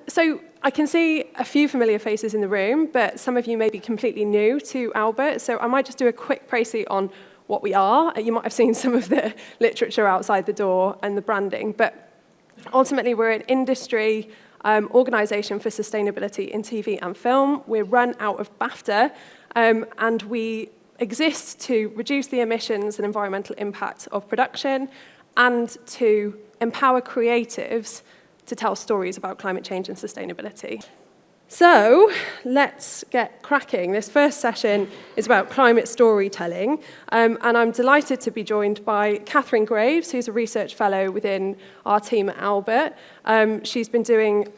So I can see a few familiar faces in the room, but some of you may be completely new to Albert, so I might just do a quick précis on what we are. You might have seen some of the literature outside the door and the branding, but ultimately we're an industry organisation for sustainability in TV and film. We're run out of BAFTA, and we exist to reduce the emissions and environmental impact of production and to empower creatives to tell stories about climate change and sustainability. So let's get cracking. This first session is about climate storytelling, and I'm delighted to be joined by Catherine Graves, who's a research fellow within our team at Albert. She's been doing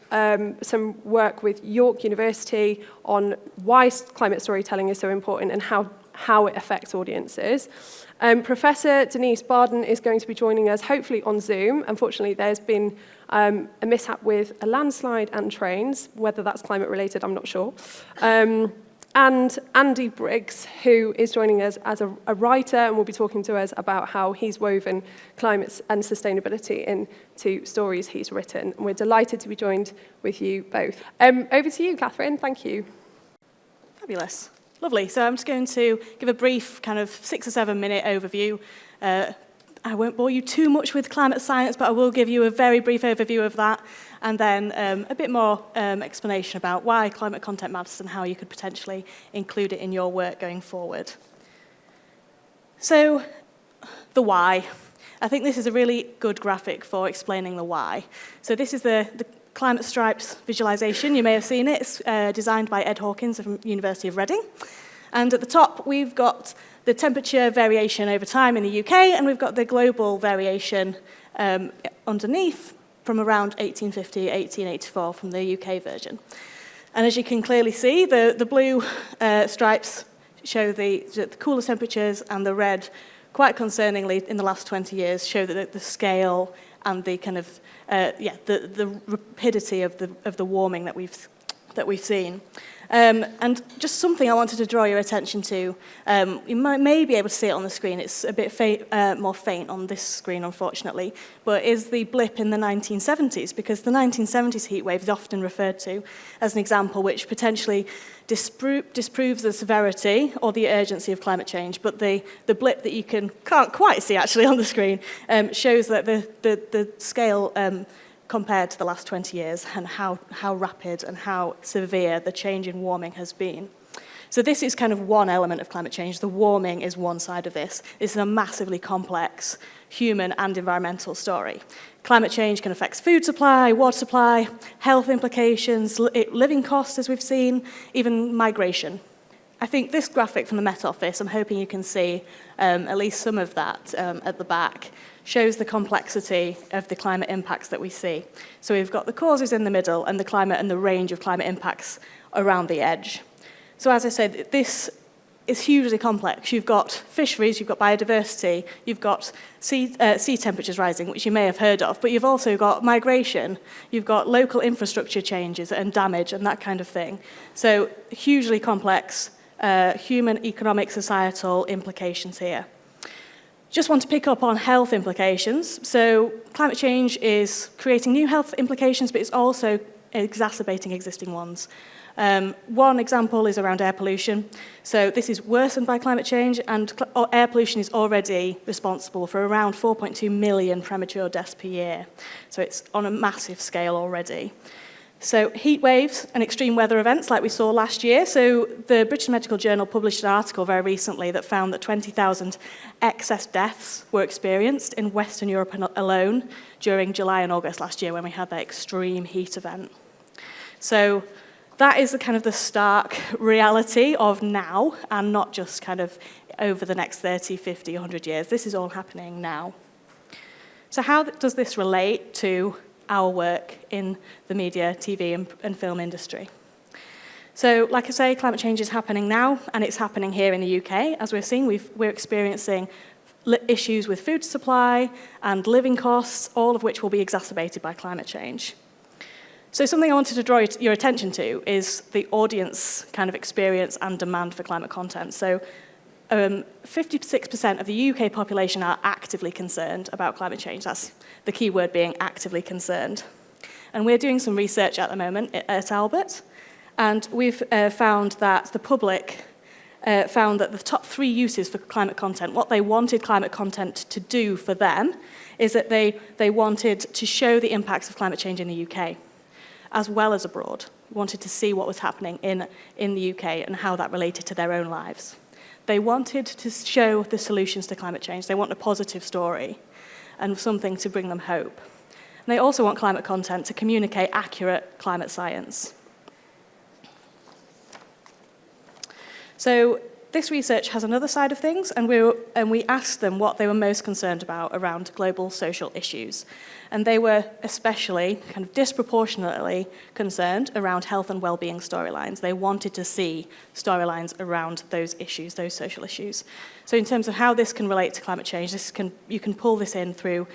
some work with York University on why climate storytelling is so important and how it affects audiences. Professor Denise Barden is going to be joining us, hopefully on Zoom. Unfortunately, there's been a mishap with a landslide and trains. Whether that's climate related, I'm not sure. And Andy Briggs, who is joining us as a writer and will be talking to us about how he's woven climate and sustainability into stories he's written. And we're delighted to be joined with you both. Over to you, Catherine. Thank you. Fabulous. Lovely. So I'm just going to give a brief kind of 6 or 7 minute overview. I won't bore you too much with climate science, but I will give you a very brief overview of that, and then a bit more explanation about why climate content matters and how you could potentially include it in your work going forward. So, the why. I think this is a really good graphic for explaining the why. So this is the climate stripes visualization. You may have seen it. It's designed by Ed Hawkins from University of Reading. And at the top, we've got the temperature variation over time in the UK, and we've got the global variation underneath from around 1850, 1884 from the UK version. And as you can clearly see, the blue stripes show the cooler temperatures, and the red, quite concerningly, in the last 20 years, show that the scale and the kind of the rapidity of the warming that we've seen. And just something I wanted to draw your attention to. You may be able to see it on the screen. It's a bit more faint on this screen, unfortunately, but is the blip in the 1970s, because the 1970s heat wave is often referred to as an example which potentially disproves the severity or the urgency of climate change. But the blip that you can't quite see actually on the screen shows that the scale compared to the last 20 years and how rapid and how severe the change in warming has been. So this is kind of one element of climate change. The warming is one side of this. It's a massively complex human and environmental story. Climate change can affect food supply, water supply, health implications, living costs, as we've seen, even migration. I think this graphic from the Met Office, I'm hoping you can see at least some of that at the back, shows the complexity of the climate impacts that we see. So we've got the causes in the middle and the climate and the range of climate impacts around the edge. So as I said, this is hugely complex. You've got fisheries, you've got biodiversity, you've got sea temperatures rising, which you may have heard of, but you've also got migration, you've got local infrastructure changes and damage and that kind of thing. So hugely complex human, economic, societal implications here. Just want to pick up on health implications. So climate change is creating new health implications, but it's also exacerbating existing ones. One example is around air pollution. So this is worsened by climate change, and air pollution is already responsible for around 4.2 million premature deaths per year. So it's on a massive scale already. So heat waves and extreme weather events like we saw last year. So the British Medical Journal published an article very recently that found that 20,000 excess deaths were experienced in Western Europe alone during July and August last year when we had that extreme heat event. So that is the kind of the stark reality of now, and not just kind of over the next 30, 50, 100 years. This is all happening now. So how does this relate to our work in the media, TV, and film industry? So, like I say, climate change is happening now, and it's happening here in the UK. As we're seeing, we're experiencing issues with food supply and living costs, all of which will be exacerbated by climate change. So something I wanted to draw your attention to is the audience kind of experience and demand for climate content. So 56% of the UK population are actively concerned about climate change. That's the key word being actively concerned. And we're doing some research at the moment at Albert, and we've found that the public found that the top 3 uses for climate content, what they wanted climate content to do for them, is that they wanted to show the impacts of climate change in the UK, as well as abroad. Wanted to see what was happening in the UK and how that related to their own lives. They wanted to show the solutions to climate change. They want a positive story and something to bring them hope. And they also want climate content to communicate accurate climate science. So this research has another side of things, and we asked them what they were most concerned about around global social issues. And they were especially, kind of disproportionately concerned around health and well-being storylines. They wanted to see storylines around those issues, those social issues. So in terms of how this can relate to climate change, you can pull this in through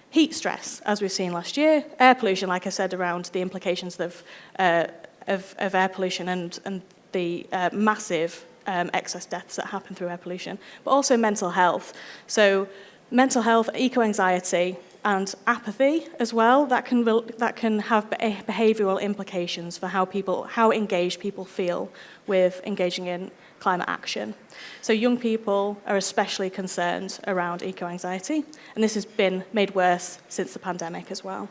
heat stress, as we've seen last year, air pollution, like I said, around the implications of air pollution and the massive excess deaths that happen through air pollution, but also mental health. So mental health, eco-anxiety, and apathy as well, that can have behavioural implications for how engaged people feel with engaging in climate action. So young people are especially concerned around eco-anxiety, and this has been made worse since the pandemic as well.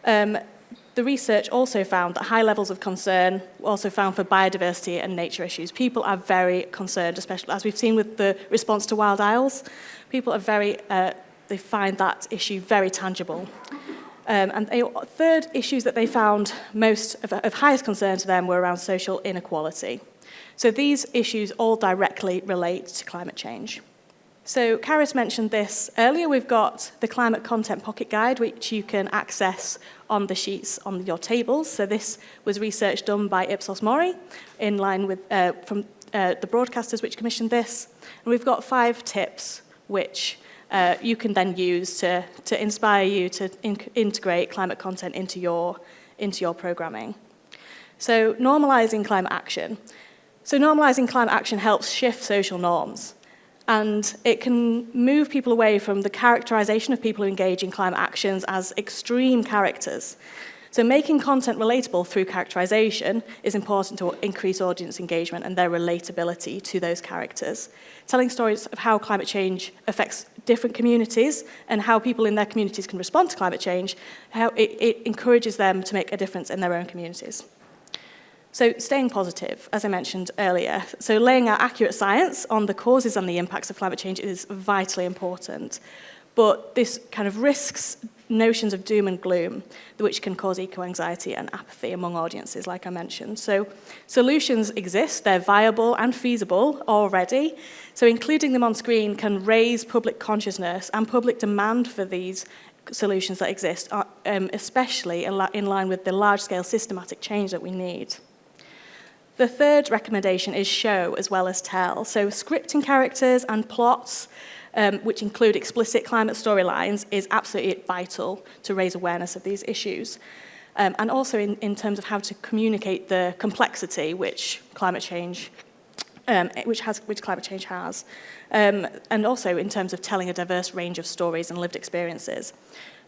The research also found that high levels of concern were also found for biodiversity and nature issues. People are very concerned, especially as we've seen with the response to wild isles. People are they find that issue very tangible. And third issues that they found most of highest concern to them were around social inequality. So these issues all directly relate to climate change. So Carys mentioned this earlier. We've got the Climate Content Pocket Guide, which you can access on the sheets on your tables. So this was research done by Ipsos Mori in line with from the broadcasters which commissioned this. And we've got 5 tips which you can then use to inspire you to integrate climate content into your programming. So normalising climate action. So normalising climate action helps shift social norms. And it can move people away from the characterization of people who engage in climate actions as extreme characters. So making content relatable through characterization is important to increase audience engagement and their relatability to those characters. Telling stories of how climate change affects different communities and how people in their communities can respond to climate change, how it encourages them to make a difference in their own communities. So staying positive, as I mentioned earlier. So laying out accurate science on the causes and the impacts of climate change is vitally important. But this kind of risks notions of doom and gloom, which can cause eco-anxiety and apathy among audiences, like I mentioned. So solutions exist, they're viable and feasible already. So including them on screen can raise public consciousness and public demand for these solutions that exist, especially in line with the large-scale systematic change that we need. The third recommendation is show as well as tell. So scripting characters and plots, which include explicit climate storylines, is absolutely vital to raise awareness of these issues. And also in terms of how to communicate the complexity which climate change has. And also in terms of telling a diverse range of stories and lived experiences.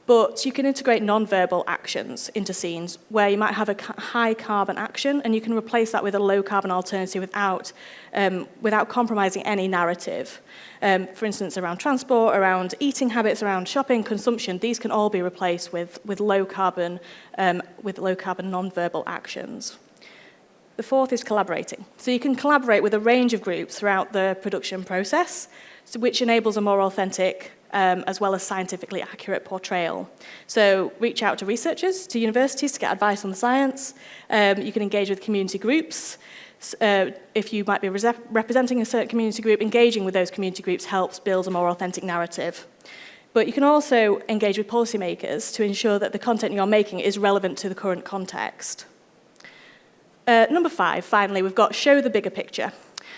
But you can integrate non-verbal actions into scenes where you might have a high carbon action, and you can replace that with a low carbon alternative without compromising any narrative. For instance, around transport, around eating habits, around shopping, consumption, these can all be replaced with low carbon non-verbal actions. The fourth is collaborating. So you can collaborate with a range of groups throughout the production process, which enables a more authentic as well as scientifically accurate portrayal. So reach out to researchers, to universities to get advice on the science. You can engage with community groups. If you might be representing a certain community group, engaging with those community groups helps build a more authentic narrative. But you can also engage with policymakers to ensure that the content you're making is relevant to the current context. Number 5, finally, we've got show the bigger picture.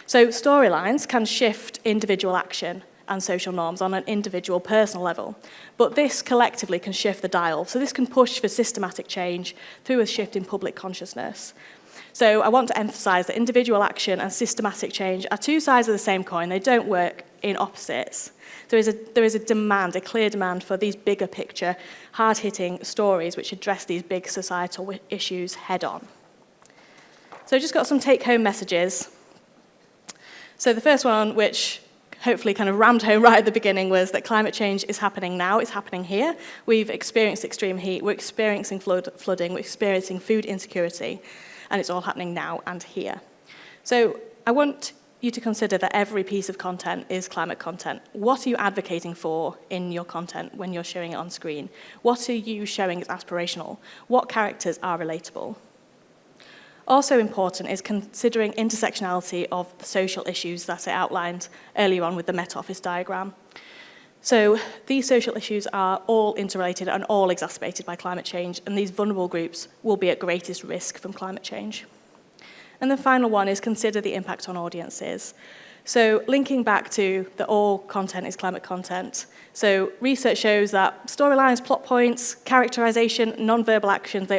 So storylines can shift individual action and social norms on an individual personal level. But this collectively can shift the dial. So this can push for systematic change through a shift in public consciousness. So I want to emphasize that individual action and systematic change are 2 sides of the same coin. They don't work in opposites. There is a demand, a clear demand for these bigger picture, hard-hitting stories which address these big societal issues head-on. So I just got some take-home messages. So the first one, which hopefully kind of rammed home right at the beginning, was that climate change is happening now, it's happening here. We've experienced extreme heat, we're experiencing flooding, we're experiencing food insecurity, and it's all happening now and here. So I want you to consider that every piece of content is climate content. What are you advocating for in your content when you're showing it on screen? What are you showing as aspirational? What characters are relatable? Also important is considering intersectionality of the social issues that I outlined earlier on with the Met Office diagram. So these social issues are all interrelated and all exacerbated by climate change, and these vulnerable groups will be at greatest risk from climate change. And the final one is consider the impact on audiences. So linking back to that all content is climate content. So research shows that storylines, plot points, characterization, non-verbal actions,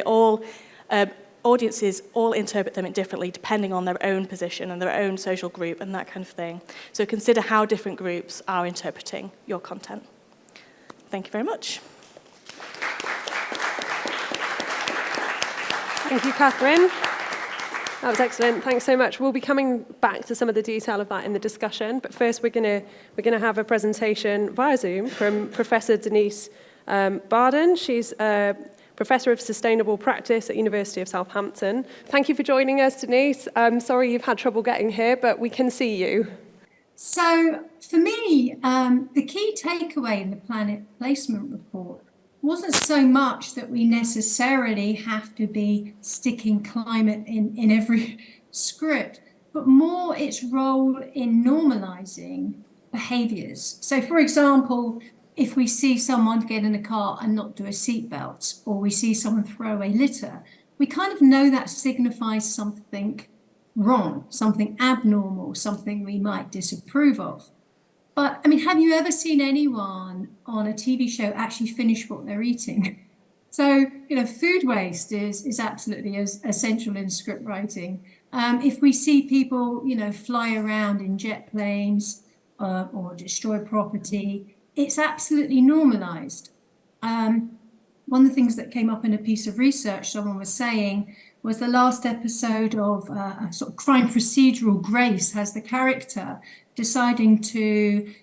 audiences all interpret them differently depending on their own position and their own social group and that kind of thing. So consider how different groups are interpreting your content. Thank you very much. Thank you, Catherine. That was excellent. Thanks so much. We'll be coming back to some of the detail of that in the discussion, but first we're going to have a presentation via Zoom from Professor Denise Barden. She's Professor of Sustainable Practice at University of Southampton. Thank you for joining us, Denise. I'm sorry you've had trouble getting here, but we can see you. So for me, the key takeaway in the Planet Placement Report wasn't so much that we necessarily have to be sticking climate in every script, but more its role in normalizing behaviours. So for example, if we see someone get in a car and not do a seatbelt, or we see someone throw away litter, we kind of know that signifies something wrong, something abnormal, something we might disapprove of. But I mean, have you ever seen anyone on a TV show actually finish what they're eating? So, food waste is absolutely as essential in script writing. If we see people, fly around in jet planes or destroy property, it's absolutely normalized. One of the things that came up in a piece of research someone was saying was the last episode of a sort of crime procedural, Grace, has the character deciding to,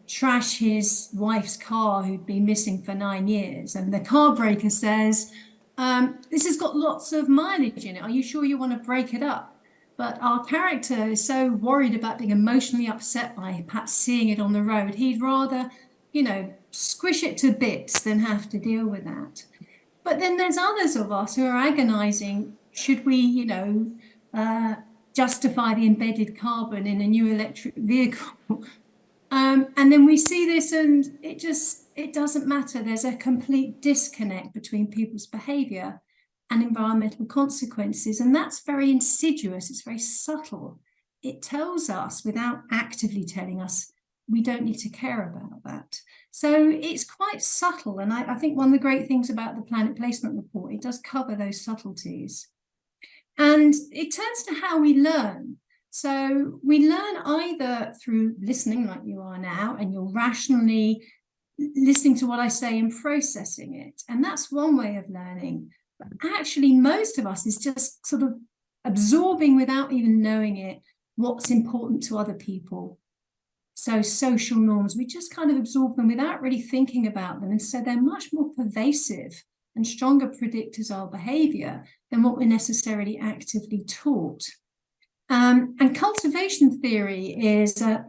trash his wife's car who'd been missing for 9 years. And the car breaker says, this has got lots of mileage in it. Are you sure you want to break it up? But our character is so worried about being emotionally upset by perhaps seeing it on the road. He'd rather, squish it to bits than have to deal with that. But then there's others of us who are agonizing, should we, justify the embedded carbon in a new electric vehicle? And then we see this and it doesn't matter. There's a complete disconnect between people's behavior and environmental consequences. And that's very insidious. It's very subtle. It tells us without actively telling us we don't need to care about that. So it's quite subtle. And I think one of the great things about the Planet Placement Report, it does cover those subtleties. And it turns to how we learn. So we learn either through listening like you are now, and you're rationally listening to what I say and processing it. And that's one way of learning. But actually, most of us is just sort of absorbing without even knowing it what's important to other people. So social norms, we just kind of absorb them without really thinking about them. And so they're much more pervasive and stronger predictors of our behavior than what we're necessarily actively taught. And cultivation theory is a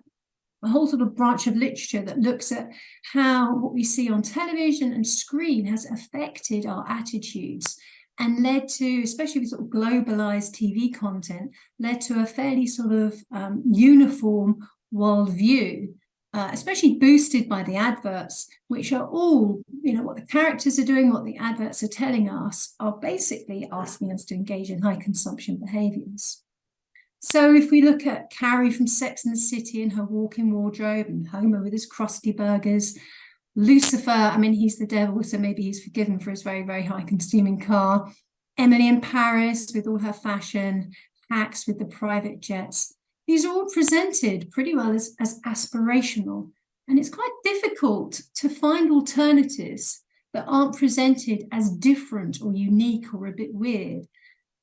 whole sort of branch of literature that looks at how what we see on television and screen has affected our attitudes and led to, especially with sort of globalized TV content, led to a fairly sort of uniform worldview, especially boosted by the adverts, which are all, what the characters are doing, what the adverts are telling us, are basically asking us to engage in high consumption behaviors. So if we look at Carey from Sex and the City and her walk-in wardrobe, and Homer with his crusty burgers, Lucifer, he's the devil, so maybe he's forgiven for his very, very high consuming car, Emily in Paris with all her fashion, Hacks with the private jets. these are all presented pretty well as aspirational. And it's quite difficult to find alternatives that aren't presented as different or unique or a bit weird.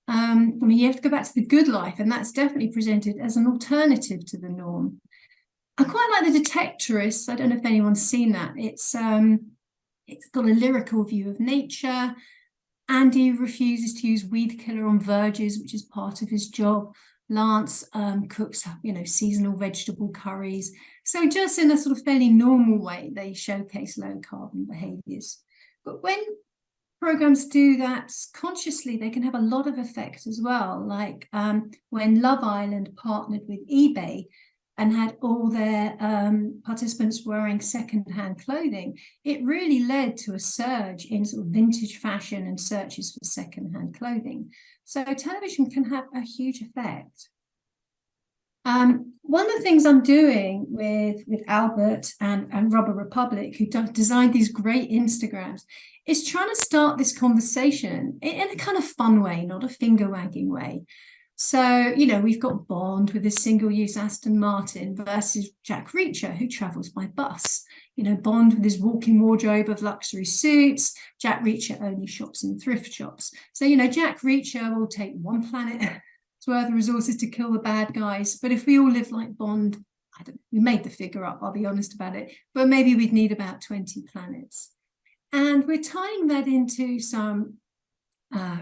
I mean, you have to go back to the good life, and that's definitely presented as an alternative to the norm. I quite like The Detectorists. I don't know if anyone's seen that. It's got a lyrical view of nature. Andy refuses to use weed killer on verges, which is part of his job. Lance cooks, seasonal vegetable curries. So just in a sort of fairly normal way, they showcase low carbon behaviours. But when programs do that consciously, they can have a lot of effect as well. Like when Love Island partnered with eBay and had all their participants wearing second-hand clothing, it really led to a surge in sort of vintage fashion and searches for second-hand clothing. So television can have a huge effect. One of the things I'm doing with Albert and Rubber Republic, who designed these great Instagrams, is trying to start this conversation in a kind of fun way, not a finger-wagging way. So, we've got Bond with his single-use Aston Martin versus Jack Reacher, who travels by bus. Bond with his walking wardrobe of luxury suits. Jack Reacher only shops in thrift shops. So, Jack Reacher will take one planet's worth of resources to kill the bad guys. But if we all live like Bond, we made the figure up, I'll be honest about it, but maybe we'd need about 20 planets. And we're tying that into some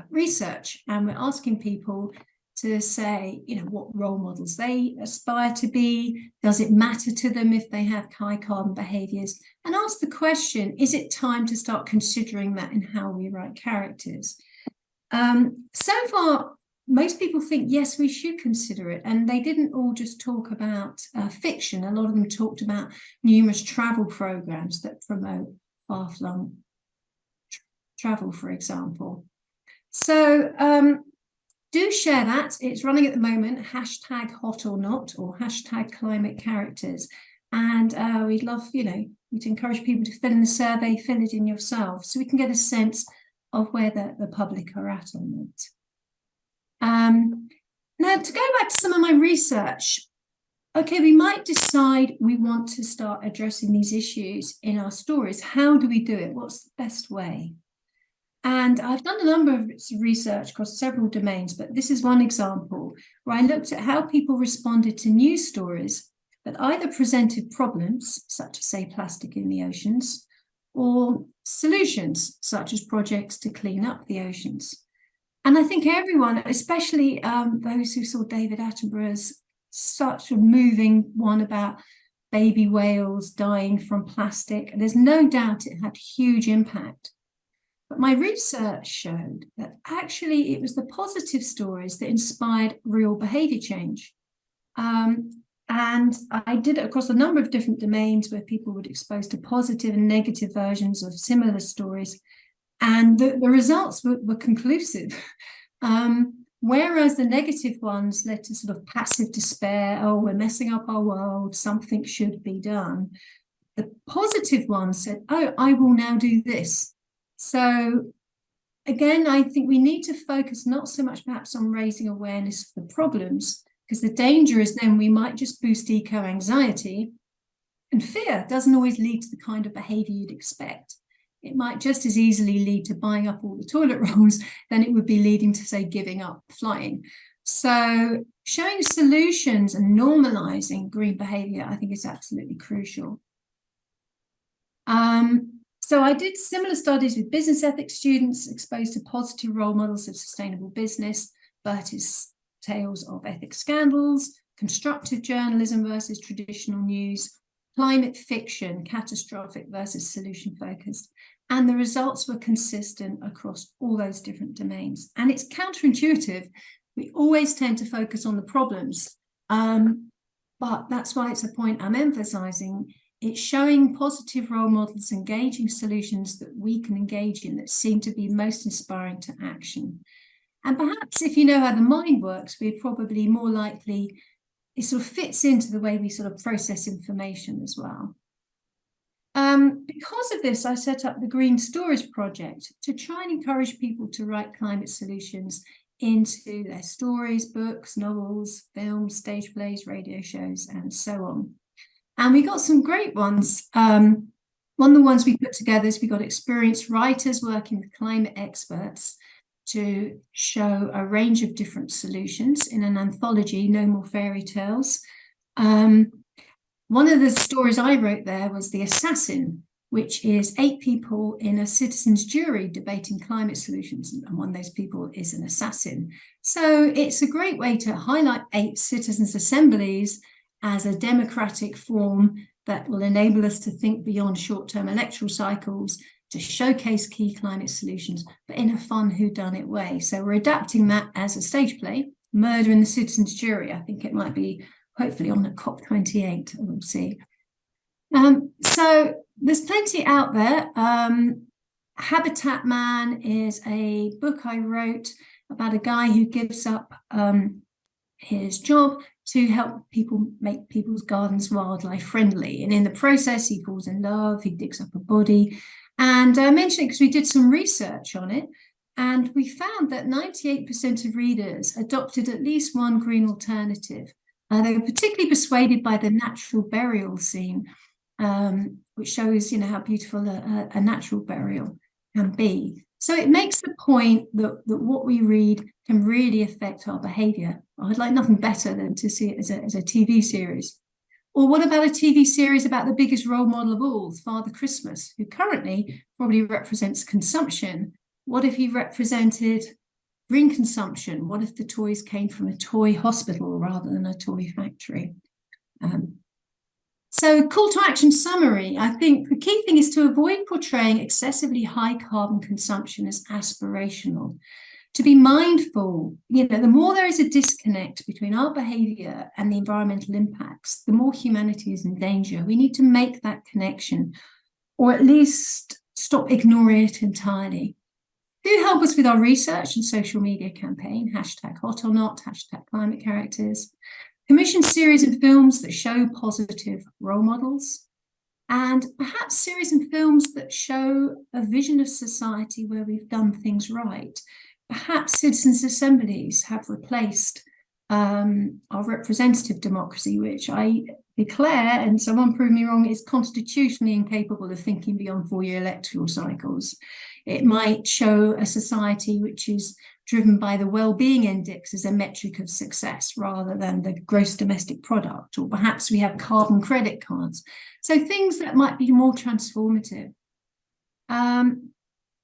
research, and we're asking people to say, what role models they aspire to be. Does it matter to them if they have high carbon behaviours? And ask the question, is it time to start considering that in how we write characters? So far, most people think, yes, we should consider it. And they didn't all just talk about fiction. A lot of them talked about numerous travel programs that promote far-flung travel, for example. So do share that. It's running at the moment, #HotOrNot or #ClimateCharacters. And we'd love, we'd encourage people to fill in the survey, fill it in yourself, so we can get a sense of where the public are at on it. Now, to go back to some of my research, okay, we might decide we want to start addressing these issues in our stories. How do we do it? What's the best way? And I've done a number of research across several domains, but this is one example where I looked at how people responded to news stories that either presented problems, such as, say, plastic in the oceans, or solutions, such as projects to clean up the oceans. And I think everyone, especially those who saw David Attenborough's such a moving one about baby whales dying from plastic, there's no doubt it had huge impact. But my research showed that actually it was the positive stories that inspired real behaviour change. And I did it across a number of different domains where people were exposed to positive and negative versions of similar stories. And the results were conclusive. Whereas the negative ones led to sort of passive despair, oh, we're messing up our world, something should be done. The positive ones said, oh, I will now do this. So again, I think we need to focus not so much perhaps on raising awareness of the problems, because the danger is then we might just boost eco-anxiety, and fear doesn't always lead to the kind of behaviour you'd expect. It might just as easily lead to buying up all the toilet rolls than it would be leading to, say, giving up flying. So showing solutions and normalising green behaviour, I think, is absolutely crucial. So I did similar studies with business ethics students exposed to positive role models of sustainable business, Bertie's tales of ethics scandals, constructive journalism versus traditional news, climate fiction, catastrophic versus solution-focused. And the results were consistent across all those different domains. And it's counterintuitive. We always tend to focus on the problems, but that's why it's a point I'm emphasising. It's showing positive role models, engaging solutions that we can engage in that seem to be most inspiring to action. And perhaps if you know how the mind works, we're probably more likely, it sort of fits into the way we sort of process information as well. Because of this, I set up the Green Stories Project to try and encourage people to write climate solutions into their stories, books, novels, films, stage plays, radio shows, and so on. And we got some great ones. One of the ones we put together is we got experienced writers working with climate experts to show a range of different solutions in an anthology, No More Fairy Tales. One of the stories I wrote there was The Assassin, which is 8 people in a citizens' jury debating climate solutions, and one of those people is an assassin. So it's a great way to highlight 8 citizens' assemblies as a democratic form that will enable us to think beyond short-term electoral cycles, to showcase key climate solutions, but in a fun whodunit way. So we're adapting that as a stage play, Murder in the Citizens' Jury. I think it might be hopefully on at COP28, we'll see. So there's plenty out there. Habitat Man is a book I wrote about a guy who gives up his job to help people make people's gardens wildlife friendly. And in the process, he falls in love, he digs up a body. And I mention it because we did some research on it. And we found that 98% of readers adopted at least one green alternative. They were particularly persuaded by the natural burial scene, which shows, how beautiful a natural burial can be. So it makes the point that what we read can really affect our behaviour. I'd like nothing better than to see it as a TV series. Or what about a TV series about the biggest role model of all, Father Christmas, who currently probably represents consumption? What if he represented green consumption? What if the toys came from a toy hospital rather than a toy factory? So call to action summary. I think the key thing is to avoid portraying excessively high carbon consumption as aspirational. To be mindful, the more there is a disconnect between our behaviour and the environmental impacts, the more humanity is in danger. We need to make that connection, or at least stop ignoring it entirely. Do help us with our research and social media campaign, #HotOrNot, #ClimateCharacters. Commission series of films that show positive role models, and perhaps series and films that show a vision of society where we've done things right. Perhaps citizens' assemblies have replaced our representative democracy, which I declare, and someone prove me wrong, is constitutionally incapable of thinking beyond 4-year electoral cycles. It might show a society which is driven by the well-being index as a metric of success rather than the gross domestic product, or perhaps we have carbon credit cards. So things that might be more transformative.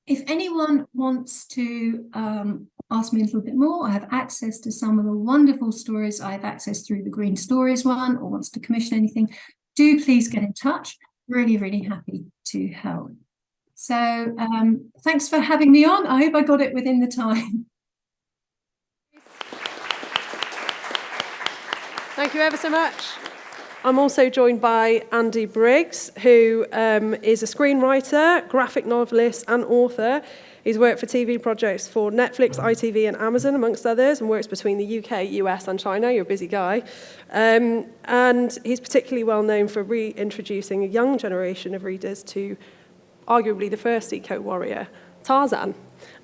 If anyone wants to ask me a little bit more, I have access to some of the wonderful stories I have access through the Green Stories one, or wants to commission anything, do please get in touch. Really, really happy to help. So thanks for having me on. I hope I got it within the time. Thank you ever so much. I'm also joined by Andy Briggs, who is a screenwriter, graphic novelist, and author. He's worked for TV projects for Netflix, ITV, and Amazon, amongst others, and works between the UK, US, and China. You're a busy guy. And he's particularly well known for reintroducing a young generation of readers to arguably the first eco-warrior, Tarzan.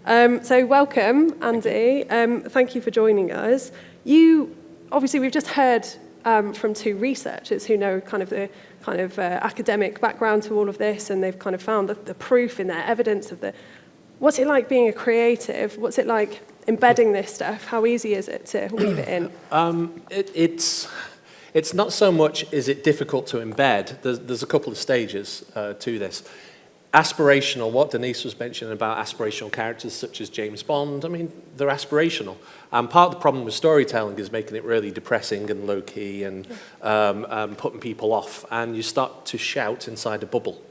So welcome, Andy. Thank you for joining us. Obviously, we've just heard from 2 researchers who know the academic background to all of this, and they've kind of found the proof in their evidence of what's it like being a creative? What's it like embedding this stuff? How easy is it to weave it in? It's not so much is it difficult to embed. There's a couple of stages to this. Aspirational, what Denise was mentioning about aspirational characters such as James Bond, they're aspirational. And part of the problem with storytelling is making it really depressing and low-key and putting people off. And you start to shout inside a bubble.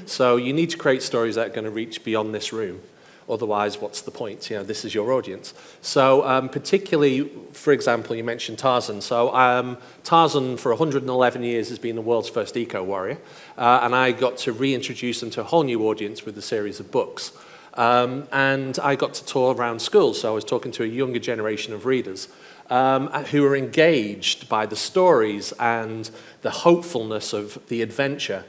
So you need to create stories that are going to reach beyond this room. Otherwise, what's the point? This is your audience. So particularly, for example, you mentioned Tarzan. So Tarzan, for 111 years, has been the world's first eco-warrior. And I got to reintroduce him to a whole new audience with a series of books. And I got to tour around schools. So I was talking to a younger generation of readers who were engaged by the stories and the hopefulness of the adventure.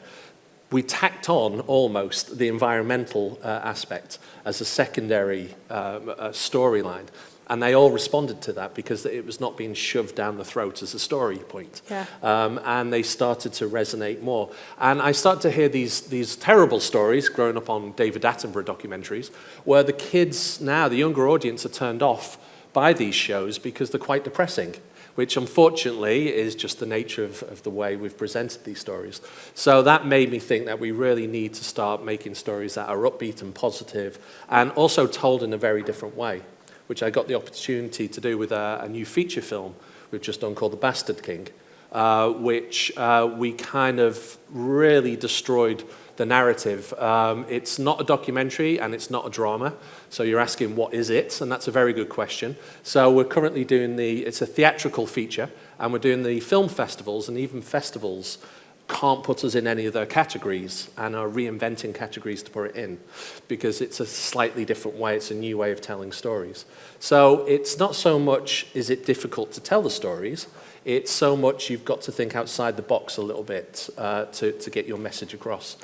we tacked on almost the environmental aspect as a secondary storyline. And they all responded to that because it was not being shoved down the throat as a story point. Yeah. And they started to resonate more. And I started to hear these terrible stories growing up on David Attenborough documentaries where the kids now, the younger audience, are turned off by these shows because they're quite depressing, which unfortunately is just the nature of the way we've presented these stories. So that made me think that we really need to start making stories that are upbeat and positive and also told in a very different way, which I got the opportunity to do with a new feature film we've just done called The Bastard King, which we kind of really destroyed the narrative. It's not a documentary and it's not a drama, so you're asking what is it, and that's a very good question. So we're currently doing it's a theatrical feature, and we're doing the film festivals, and even festivals can't put us in any of their categories and are reinventing categories to put it in because it's a slightly different way, it's a new way of telling stories. So it's not so much is it difficult to tell the stories, it's so much you've got to think outside the box a little bit to get your message across.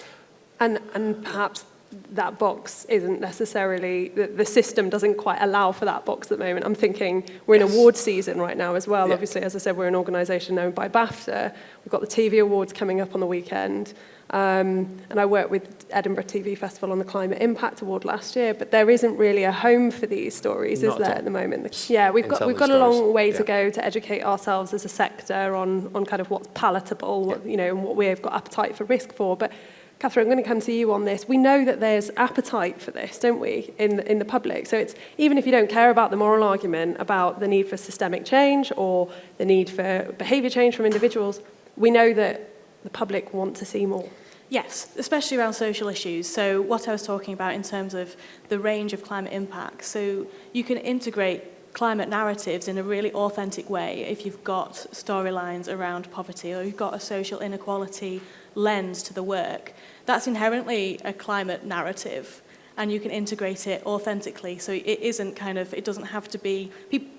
And perhaps that box isn't necessarily, the system doesn't quite allow for that box at the moment. I'm thinking we're in award season right now as well. Yeah. Obviously, as I said, we're an organisation owned by BAFTA. We've got the TV Awards coming up on the weekend. And I worked with Edinburgh TV Festival on the Climate Impact Award last year, but there isn't really a home for these stories, is there, at the moment? Yeah, we've got a long way to go to educate ourselves as a sector on kind of what's palatable, you know, and what we've got appetite for risk for. But Catherine, I'm going to come to you on this. We know that there's appetite for this, don't we, in the public? So it's even if you don't care about the moral argument about the need for systemic change or the need for behaviour change from individuals, we know that the public want to see more. Yes, especially around social issues. So what I was talking about in terms of the range of climate impacts. So you can integrate climate narratives in a really authentic way if you've got storylines around poverty or you've got a social inequality lens to the work. That's inherently a climate narrative, and you can integrate it authentically. So it isn't kind of, it doesn't have to be,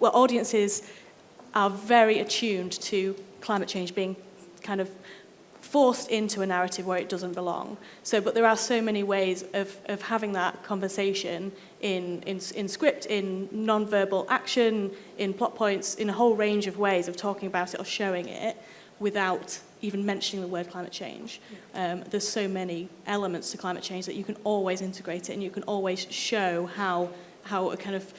audiences are very attuned to climate change being kind of forced into a narrative where it doesn't belong. So, but there are so many ways of having that conversation in script, in non-verbal action, in plot points, in a whole range of ways of talking about it or showing it without even mentioning the word climate change. There's so many elements to climate change that you can always integrate it, and you can always show how a kind of,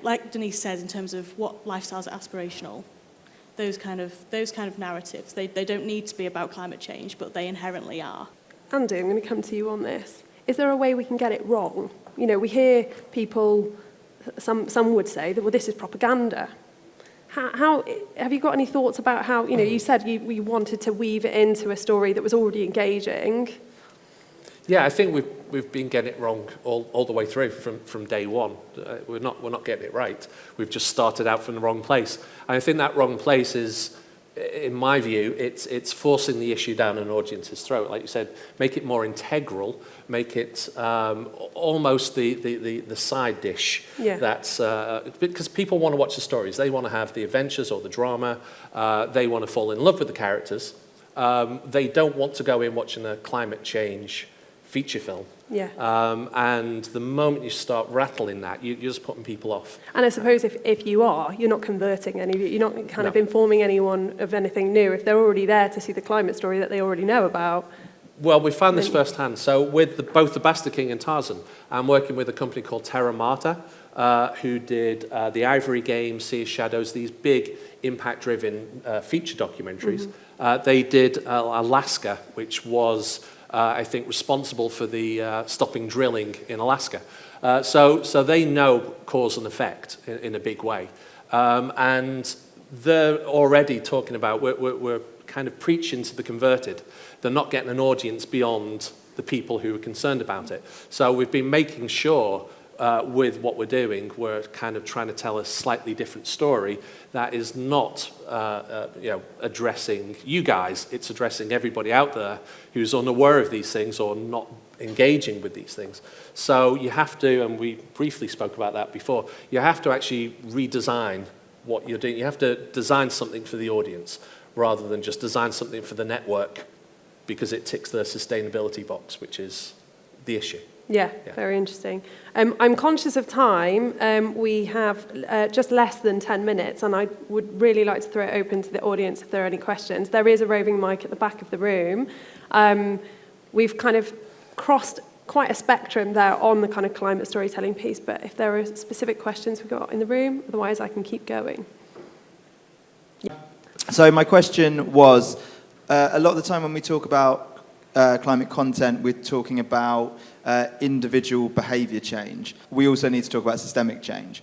like Denise says, in terms of what lifestyles are aspirational. Those kind of narratives, they don't need to be about climate change, but they inherently are. Andy, I'm going to come to you on this. Is there a way we can get it wrong? You know, we hear people, some would say that, well, this is propaganda. How have you got any thoughts about how, you know, you said we wanted to weave it into a story that was already engaging? Yeah, I think we've been getting it wrong all the way through from day one. We're not getting it right. We've just started out from the wrong place. And I think that wrong place is, in my view, it's forcing the issue down an audience's throat. Like you said, make it more integral, make it almost the side dish. Yeah. That's because people want to watch the stories. They want to have the adventures or the drama. They want to fall in love with the characters. They don't want to go in watching a climate change feature film. Yeah. And the moment you start rattling that, you're just putting people off. And I suppose if you are, you're not converting you're not kind of informing anyone of anything new if they're already there to see the climate story that they already know about. Well, we found this firsthand. So with both The Bastard King and Tarzan, I'm working with a company called Terra Marta, who did The Ivory Game, Sea of Shadows, these big impact-driven feature documentaries. Mm-hmm. They did Alaska, which was, I think, responsible for the stopping drilling in Alaska. So they know cause and effect in a big way. And they're already talking about, we're kind of preaching to the converted. They're not getting an audience beyond the people who are concerned about it. So we've been making sure with what we're doing, we're kind of trying to tell a slightly different story that is not addressing you guys. It's addressing everybody out there who's unaware of these things or not engaging with these things. So you have to, and we briefly spoke about that before, you have to actually redesign what you're doing. You have to design something for the audience rather than just design something for the network because it ticks the sustainability box, which is the issue. Yeah, very interesting. I'm conscious of time. We have just less than 10 minutes, and I would really like to throw it open to the audience if there are any questions. There is a roving mic at the back of the room. We've kind of crossed quite a spectrum there on the kind of climate storytelling piece, but if there are specific questions we've got in the room, otherwise I can keep going. Yeah. So my question was, a lot of the time when we talk about climate content, we're talking about individual behaviour change. We also need to talk about systemic change.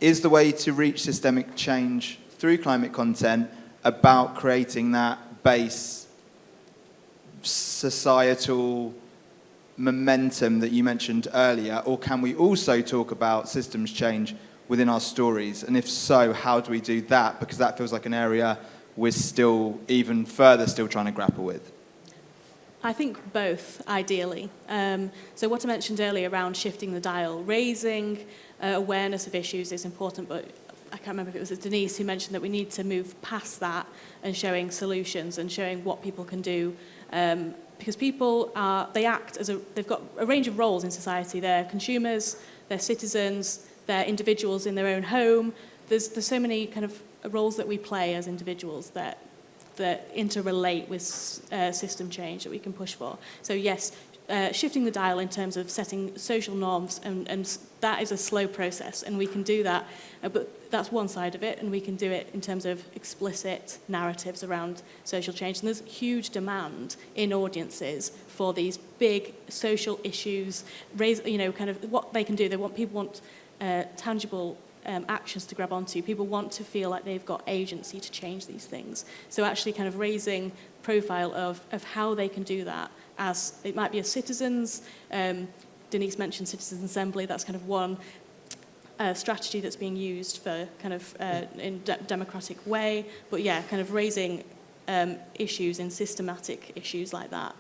Is the way to reach systemic change through climate content about creating that base societal momentum that you mentioned earlier, or can we also talk about systems change within our stories? And if so, how do we do that? Because that feels like an area we're still even further still trying to grapple with. I think both, ideally. So what I mentioned earlier around shifting the dial, raising awareness of issues is important, but I can't remember if it was Denise who mentioned that we need to move past that and showing solutions and showing what people can do. Because people they've got a range of roles in society. They're consumers, they're citizens, they're individuals in their own home. There's so many kind of roles that we play as individuals that interrelate with system change that we can push for. So yes, shifting the dial in terms of setting social norms, and that is a slow process, and we can do that, but that's one side of it, and we can do it in terms of explicit narratives around social change. And there's huge demand in audiences for these big social issues, kind of what they can do. People want tangible actions to grab onto. People want to feel like they've got agency to change these things. So actually kind of raising profile of how they can do that, as it might be as citizens. Denise mentioned Citizens Assembly. That's kind of one strategy that's being used for kind of in democratic way. But yeah, kind of raising issues in systematic issues like that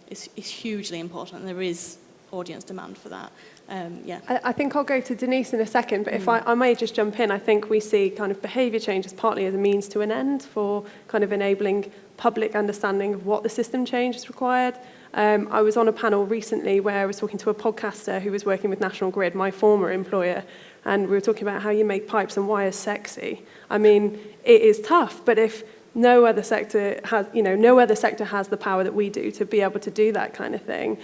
is hugely important, and there is audience demand for that. I think I'll go to Denise in a second, but if I may just jump in, I think we see kind of behaviour changes partly as a means to an end for kind of enabling public understanding of what the system change is required. I was on a panel recently where I was talking to a podcaster who was working with National Grid, my former employer, and we were talking about how you make pipes and wires sexy. I mean, it is tough, but if no other sector has the power that we do to be able to do that kind of thing.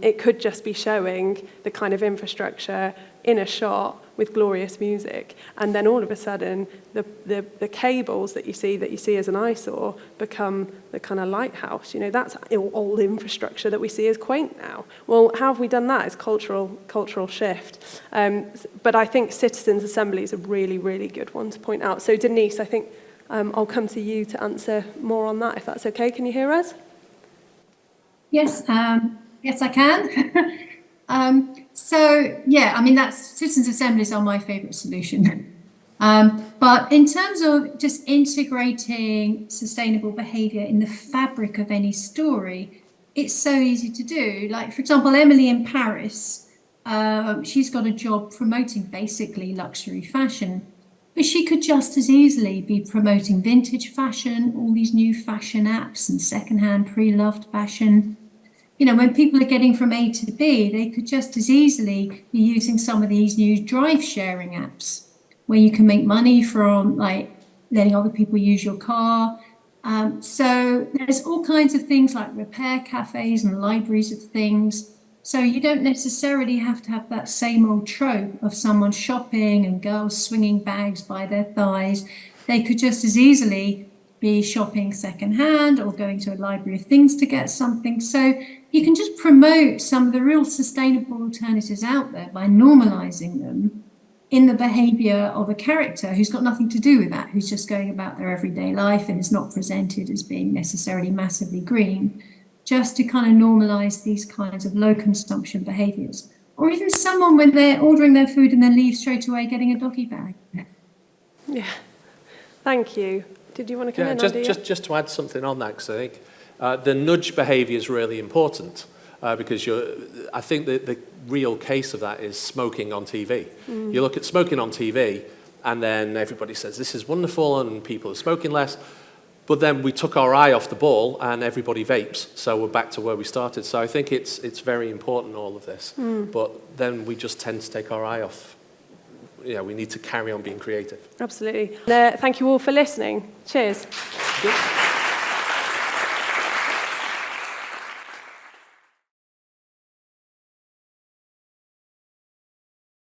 It could just be showing the kind of infrastructure in a shot with glorious music, and then all of a sudden the cables that you see as an eyesore become the kind of lighthouse. That's old infrastructure that we see as quaint now. Well, how have we done that? It's cultural shift. But I think Citizens Assembly is a really, really good one to point out. So Denise, I think I'll come to you to answer more on that, if that's okay. Can you hear us? Yes, yes, I can. So, yeah, I mean, Citizens Assemblies are my favourite solution. But in terms of just integrating sustainable behaviour in the fabric of any story, it's so easy to do. Like, for example, Emily in Paris, she's got a job promoting basically luxury fashion. But she could just as easily be promoting vintage fashion, all these new fashion apps and secondhand pre-loved fashion. When people are getting from A to B, they could just as easily be using some of these new drive sharing apps where you can make money from like letting other people use your car. So there's all kinds of things like repair cafes and libraries of things. So you don't necessarily have to have that same old trope of someone shopping and girls swinging bags by their thighs. They could just as easily be shopping secondhand or going to a library of things to get something. So you can just promote some of the real sustainable alternatives out there by normalizing them in the behavior of a character who's got nothing to do with that, who's just going about their everyday life and is not presented as being necessarily massively green. Just to kind of normalize these kinds of low consumption behaviors. Or even someone when they're ordering their food and then leave straight away getting a doggy bag. Yeah, thank you. Did you want to come in? Just to add something on that, because I think the nudge behaviour is really important, because I think the real case of that is smoking on TV. You look at smoking on TV, and then everybody says, this is wonderful, and people are smoking less. But then we took our eye off the ball and everybody vapes. So we're back to where we started. So I think it's very important, all of this. But then we just tend to take our eye off. Yeah, we need to carry on being creative. Absolutely. Thank you all for listening. Cheers. Good.